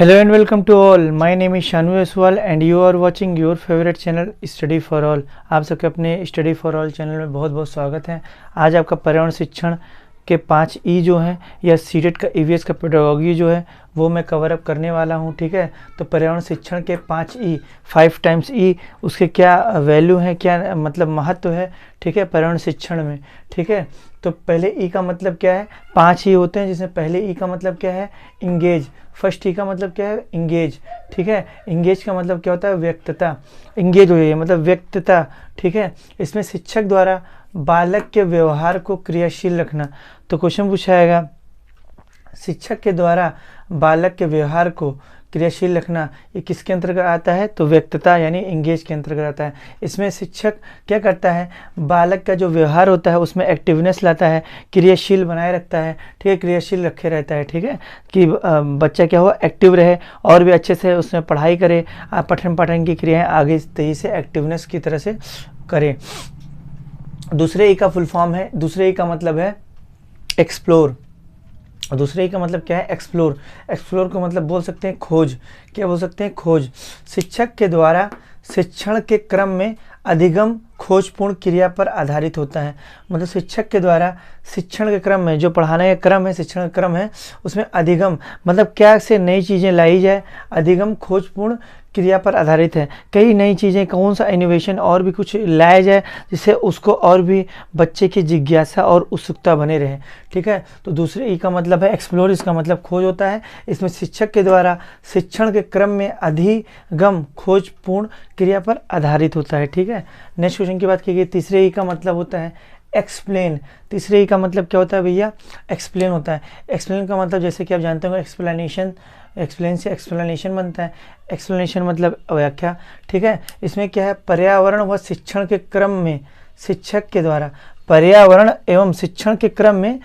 Hello and welcome to all. My name is Shanu Aswal and you are watching your favorite channel Study for All. आप सबके अपने Study for All channel में बहुत बहुत स्वागत है। आज आपका पर्यावरण शिक्षण के 5 ई जो हैं या सीटेट का ईवीएस का पेडागोजी जो है वो मैं कवर अप करने वाला हूँ। ठीक है, तो पर्यावरण शिक्षण के 5 ई 5 टाइम्स ई उसके क्या वैल्यू है, क्या मतलब महत्व है। ठीक है, पर्यावरण शिक्षण में। ठीक है, तो पहले ई का मतलब क्या है, 5 ई होते हैं जिसमें पहले ई का मतलब क्या है, इंगेज। फर्स्ट ई का मतलब क्या है, इंगेज। ठीक है, इंगेज का मतलब क्या होता है, व्यक्तता। इंगेज हो जाइए मतलब व्यक्तता। ठीक है, इसमें शिक्षक द्वारा बालक के व्यवहार को क्रियाशील रखना। तो क्वेश्चन पूछाएगा, शिक्षक के द्वारा बालक के व्यवहार को क्रियाशील रखना ये किसके अंतर्गत आता है, तो व्यक्तता यानी इंगेज के अंतर्गत आता है। इसमें शिक्षक क्या करता है, बालक का जो व्यवहार होता है उसमें एक्टिवनेस लाता है, क्रियाशील बनाए रखता है। ठीक है, क्रियाशील रखे रहता है। ठीक है, कि बच्चा क्या हो, एक्टिव रहे और भी अच्छे से उसमें पढ़ाई करे, पठन पाठन की क्रियाएं आगे तेजी से एक्टिवनेस की तरह से करे। दूसरे ई का फुल फॉर्म है, दूसरे ई का मतलब है एक्सप्लोर। और दूसरे का मतलब क्या है, एक्सप्लोर। एक्सप्लोर को मतलब बोल सकते हैं खोज। क्या बोल सकते हैं, खोज। शिक्षक के द्वारा शिक्षण के क्रम में अधिगम खोजपूर्ण क्रिया पर आधारित होता है। मतलब शिक्षक के द्वारा शिक्षण के क्रम में, जो पढ़ाने का क्रम है, शिक्षण का क्रम है, उसमें अधिगम मतलब क्या से नई चीज़ें लाई जाए, अधिगम खोजपूर्ण क्रिया पर आधारित है। कई नई चीज़ें, कौन सा इनोवेशन और भी कुछ लाया जाए जिससे उसको और भी बच्चे की जिज्ञासा और उत्सुकता बने रहे। ठीक है, तो दूसरे ई का मतलब है एक्सप्लोर, इसका मतलब खोज होता है। इसमें शिक्षक के द्वारा शिक्षण के क्रम में अधिगम खोजपूर्ण क्रिया पर आधारित होता है। ठीक है, नेक्स्ट क्वेश्चन की बात की गई, तीसरे ई का मतलब होता है एक्सप्लेन। तीसरे ई का मतलब क्या होता है भैया, एक्सप्लेन होता है। एक्सप्लेन का मतलब जैसे कि आप जानते होंगे एक्सप्लेनेशन, एक्सप्लेन से एक्सप्लेनेशन बनता है। एक्सप्लेनेशन मतलब व्याख्या। ठीक है, इसमें क्या है, पर्यावरण व शिक्षण के क्रम में शिक्षक के द्वारा, पर्यावरण एवं शिक्षण के क्रम में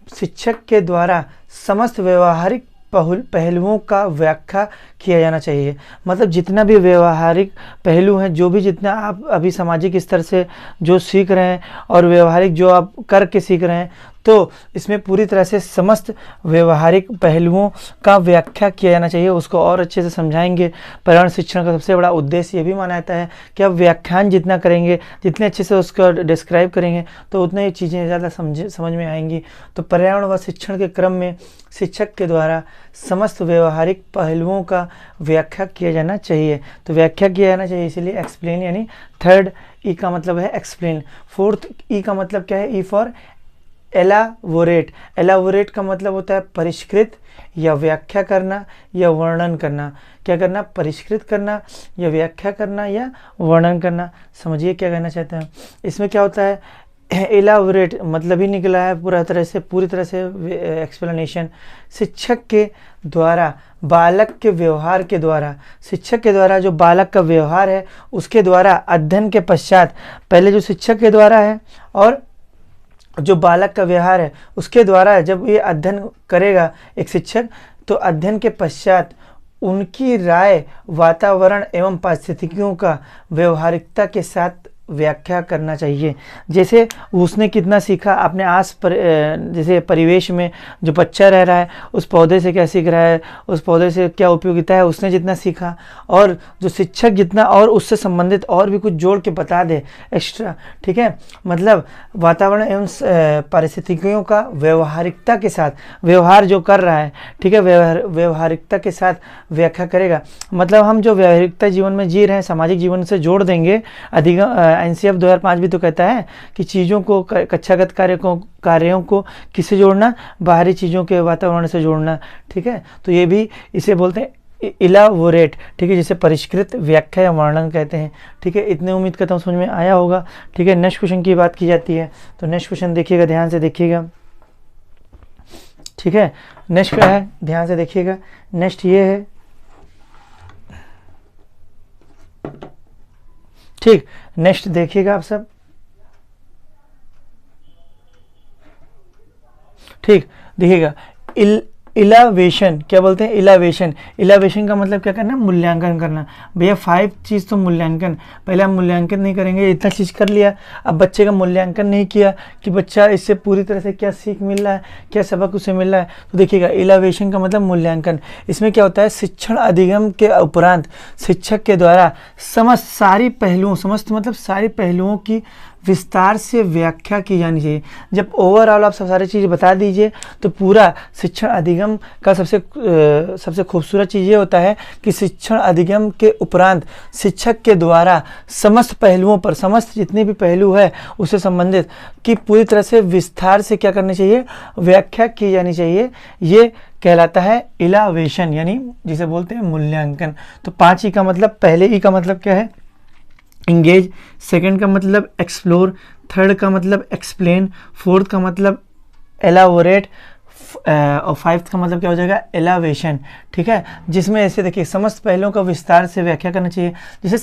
शिक्षक के द्वारा समस्त व्यवहारिक पहलुओं का व्याख्या किया जाना चाहिए। मतलब जितना भी व्यवहारिक पहलू हैं, जो भी जितना आप अभी सामाजिक स्तर से जो सीख रहे हैं और व्यवहारिक जो आप करके सीख रहे हैं, तो इसमें पूरी तरह से समस्त व्यवहारिक पहलुओं का व्याख्या किया जाना चाहिए। उसको और अच्छे से समझाएंगे। पर्यावरण शिक्षण का सबसे बड़ा उद्देश्य ये भी माना जाता है कि आप व्याख्यान जितना करेंगे, जितने अच्छे से उसको डिस्क्राइब करेंगे, तो उतनी ही चीज़ें ज़्यादा समझ में आएंगी। तो पर्यावरण व शिक्षण के क्रम में शिक्षक के द्वारा समस्त व्यवहारिक पहलुओं का व्याख्या किया जाना चाहिए। तो व्याख्या किया जाना चाहिए, इसीलिए एक्सप्लेन यानी थर्ड ई का मतलब है एक्सप्लेन। फोर्थ ई का मतलब क्या है, ई फॉर एलाबोरेट। एलाबोरेट का मतलब होता है परिष्कृत या व्याख्या करना या वर्णन करना। क्या करना, परिष्कृत करना या व्याख्या करना या वर्णन करना। समझिए क्या कहना चाहते हैं। इसमें क्या होता है, एलाबोरेट मतलब ही निकला है पूरी तरह से एक्सप्लेनेशन। शिक्षक के द्वारा बालक के व्यवहार के द्वारा, शिक्षक के द्वारा जो बालक का व्यवहार है उसके द्वारा अध्ययन के पश्चात, पहले जो शिक्षक के द्वारा है और जो बालक का व्यवहार है उसके द्वारा जब ये अध्ययन करेगा एक शिक्षक, तो अध्ययन के पश्चात उनकी राय वातावरण एवं पारिस्थितिकियों का व्यवहारिकता के साथ व्याख्या करना चाहिए। जैसे उसने कितना सीखा अपने जैसे परिवेश में जो बच्चा रह रहा है उस पौधे से क्या सीख रहा है, उस पौधे से क्या उपयोगिता है, उसने जितना सीखा, और जो शिक्षक जितना और उससे संबंधित और भी कुछ जोड़ के बता दे एक्स्ट्रा। ठीक है, मतलब वातावरण एवं पारिस्थितिकियों का व्यवहारिकता के साथ, व्यवहार जो कर रहा है, ठीक है, व्यवहारिकता के साथ व्याख्या करेगा। मतलब हम जो व्यवहारिकता जीवन में जी रहे हैं सामाजिक जीवन से जोड़ देंगे। अधिगम एनसीएफ 2005 भी तो कहता है कि चीज़ों को, कक्षागत कार्यों को किससे जोड़ना, बाहरी चीज़ों के वातावरण से जोड़ना। ठीक है, तो ये भी इसे बोलते हैं इलाबोरेट। ठीक है, जिसे परिष्कृत, व्याख्या या वर्णन कहते हैं। ठीक है, इतने उम्मीद करता हूँ समझ में आया होगा। ठीक है, नेक्स्ट क्वेश्चन की बात की जाती है, तो नेक्स्ट क्वेश्चन देखिएगा, ध्यान से देखिएगा। ठीक है, नेक्स्ट क्या है, ध्यान से देखिएगा। नेक्स्ट ये है, ठीक, नेक्स्ट देखिएगा आप सब। ठीक, देखिएगा इलावेशन क्या बोलते हैं, इलावेशन। इलावेशन का मतलब क्या करना, मूल्यांकन करना। भैया 5 चीज़ तो मूल्यांकन, पहले हम मूल्यांकन नहीं करेंगे, इतना चीज़ कर लिया, अब बच्चे का मूल्यांकन नहीं किया कि बच्चा इससे पूरी तरह से क्या सीख मिल रहा है, क्या सबक उसे मिल रहा है। तो देखिएगा इलावेशन का मतलब मूल्यांकन। इसमें क्या होता है, शिक्षण अधिगम के उपरांत शिक्षक के द्वारा समस्त सारी पहलुओं, समस्त मतलब सारी पहलुओं की विस्तार से व्याख्या की जानी चाहिए। जब ओवरऑल आप सब सारी चीज़ बता दीजिए तो पूरा शिक्षण अधिगम का सबसे खूबसूरत चीज़ ये होता है कि शिक्षण अधिगम के उपरांत शिक्षक के द्वारा समस्त पहलुओं पर, समस्त जितने भी पहलू है उससे संबंधित की पूरी तरह से विस्तार से क्या करनी चाहिए, व्याख्या की जानी चाहिए। ये कहलाता है इलावेशन, यानी जिसे बोलते हैं मूल्यांकन। तो 5 ई का मतलब, पहले ई का मतलब क्या है, इंगेज, सेकंड का मतलब एक्सप्लोर, थर्ड का मतलब एक्सप्लेन, फोर्थ का मतलब एलाबोरेट, और 5th का मतलब क्या हो जाएगा, एलावेशन। ठीक है, जिसमें ऐसे देखिए समस्त पहलुओं का विस्तार से व्याख्या करना चाहिए। जैसे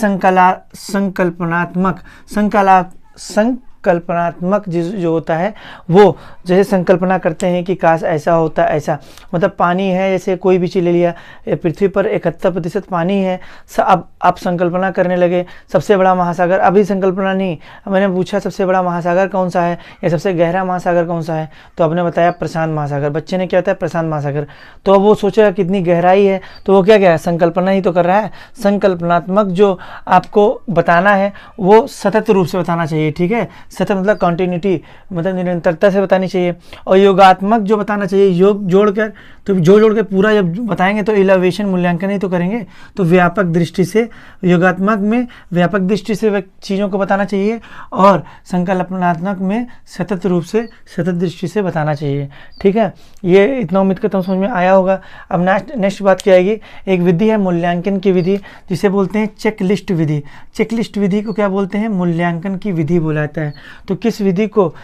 संकल्पनात्मक जो होता है वो, जैसे संकल्पना करते हैं कि काश ऐसा होता, ऐसा मतलब पानी है, जैसे कोई भी चीज़ ले लिया, पृथ्वी पर 71% पानी है, अब आप संकल्पना करने लगे सबसे बड़ा महासागर, अभी संकल्पना नहीं, मैंने पूछा सबसे बड़ा महासागर कौन सा है या सबसे गहरा महासागर कौन सा है, तो आपने बताया प्रशांत महासागर। बच्चे ने क्या होता है, प्रशांत महासागर, तो अब वो सोचेगा कितनी गहराई है, तो वो क्या संकल्पना ही तो कर रहा है। संकल्पनात्मक जो आपको बताना है वो सतत रूप से बताना चाहिए। ठीक है, सतत मतलब कंटिन्यूटी, मतलब निरंतरता से बतानी चाहिए। और योगात्मक जो बताना चाहिए, योग जोड़कर, तो जोड़ के पूरा जब बताएंगे तो इलावेशन मूल्यांकन ही तो करेंगे। तो व्यापक दृष्टि से, योगात्मक में व्यापक दृष्टि से चीज़ों को बताना चाहिए, और संकल्पनात्मक में सतत रूप से, सतत दृष्टि से बताना चाहिए। ठीक है, ये इतना उम्मीद करता हूँ समझ में आया होगा। अब नेक्स्ट बात क्या आएगी, एक विधि है मूल्यांकन की विधि, जिसे बोलते हैं चेकलिस्ट विधि। चेकलिस्ट विधि को क्या बोलते हैं, मूल्यांकन की विधि बोला जाता है। तो किस विधि को,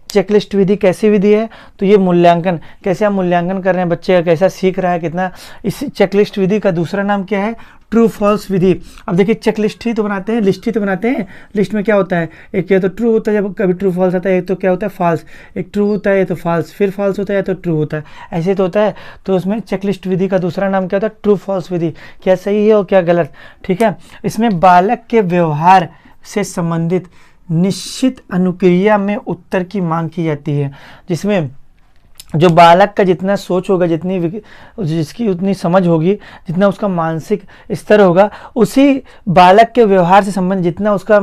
चेकलिस्ट विधि कैसी विधि है, तो ये मूल्यांकन, कैसे आप मूल्यांकन कर रहे हैं, बच्चे का कैसा सीख रहा है, कितना। इस चेकलिस्ट विधि का दूसरा नाम क्या है, ट्रू फॉल्स विधि। अब देखिए चेकलिस्ट ही तो बनाते हैं, लिस्ट ही तो बनाते हैं, लिस्ट में क्या होता है, एक या तो ट्रू होता है, जब कभी ट्रू फॉल्स आता है, एक तो क्या होता है फॉल्स, एक ट्रू होता है तो फॉल्स, फिर फॉल्स होता है तो ट्रू होता है, ऐसे तो होता है। तो उसमें चेकलिस्ट विधि का दूसरा नाम क्या होता है, ट्रू फॉल्स विधि, क्या सही है और क्या गलत। ठीक है, इसमें बालक के व्यवहार से संबंधित निश्चित अनुक्रिया में उत्तर की मांग की जाती है, जिसमें जो बालक का जितना सोच होगा, जिसकी उतनी समझ होगी, जितना उसका मानसिक स्तर होगा, उसी बालक के व्यवहार से संबंधित जितना उसका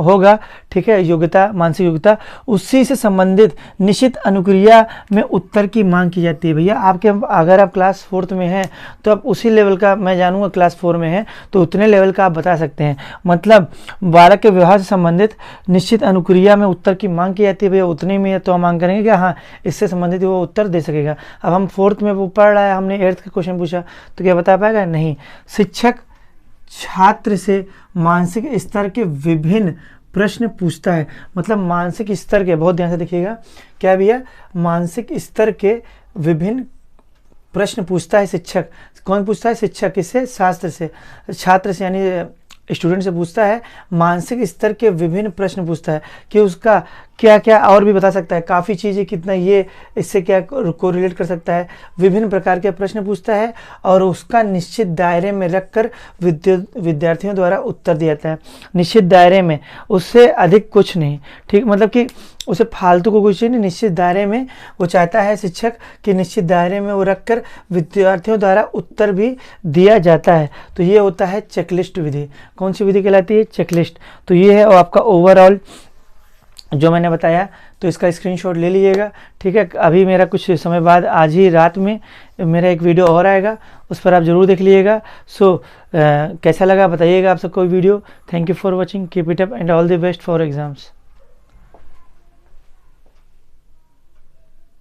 होगा, ठीक है, योग्यता, मानसिक योग्यता, उसी से संबंधित निश्चित अनुक्रिया में उत्तर की मांग की जाती है। भैया आपके, अगर आप क्लास 4th में हैं तो आप उसी लेवल का, मैं जानूंगा क्लास 4 में है तो उतने लेवल का आप बता सकते हैं। मतलब बालक के व्यवहार से संबंधित निश्चित अनुक्रिया में उत्तर की मांग की जाती है, भैया उतने में तो हम मांग करेंगे कि हाँ इससे संबंधित वो उत्तर दे सकेगा। अब हम 4th में वो पढ़ रहा है, हमने 8th का क्वेश्चन पूछा तो क्या बता पाएगा, नहीं। शिक्षक छात्र से मानसिक स्तर के विभिन्न प्रश्न पूछता है, मतलब मानसिक स्तर के, बहुत ध्यान से देखिएगा, क्या भैया, मानसिक स्तर के विभिन्न प्रश्न पूछता है शिक्षक। कौन पूछता है, शिक्षक, किससे, शास्त्र से, छात्र से यानी स्टूडेंट से पूछता है, मानसिक स्तर के विभिन्न प्रश्न पूछता है कि उसका क्या क्या और भी बता सकता है, काफ़ी चीज़ें, कितना ये इससे क्या कोरिलेट कर सकता है, विभिन्न प्रकार के प्रश्न पूछता है और उसका निश्चित दायरे में रखकर विद्यार्थियों द्वारा उत्तर दिया जाता है। निश्चित दायरे में, उससे अधिक कुछ नहीं। ठीक, मतलब कि उसे फालतू को कुछ नहीं, निश्चित दायरे में वो चाहता है शिक्षक कि निश्चित दायरे में वो रखकर विद्यार्थियों द्वारा उत्तर भी दिया जाता है। तो ये होता है चेकलिस्ट विधि। कौन सी विधि कहलाती है, चेकलिस्ट। तो ये है आपका ओवरऑल जो मैंने बताया, तो इसका स्क्रीनशॉट ले लीजिएगा। ठीक है, अभी मेरा कुछ समय बाद, आज ही रात में मेरा एक वीडियो और आएगा, उस पर आप ज़रूर देख लीजिएगा। सो कैसा लगा बताइएगा आप सबको video. Thank you for watching, keep it up and all the best for exams.